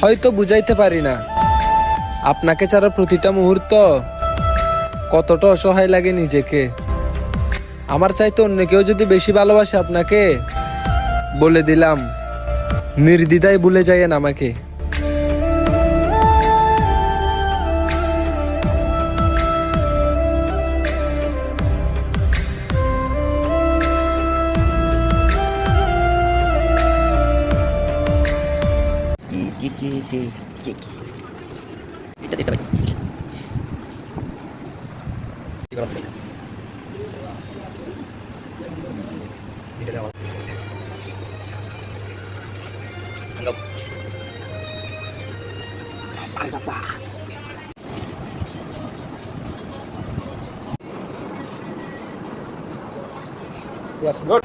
হয়তো বুঝাইতে পারি না আপনাকে ছাড়া প্রতিটা মুহূর্ত কতটা অসহায় লাগে নিজেকে। আমার চাইতে অন্য কেউ যদি বেশি ভালোবাসে আপনাকে, বলে দিলাম নির্দ্বিধায় ভুলে যাইয়েন আমাকে। এটা দেখতে পাই Yes, good.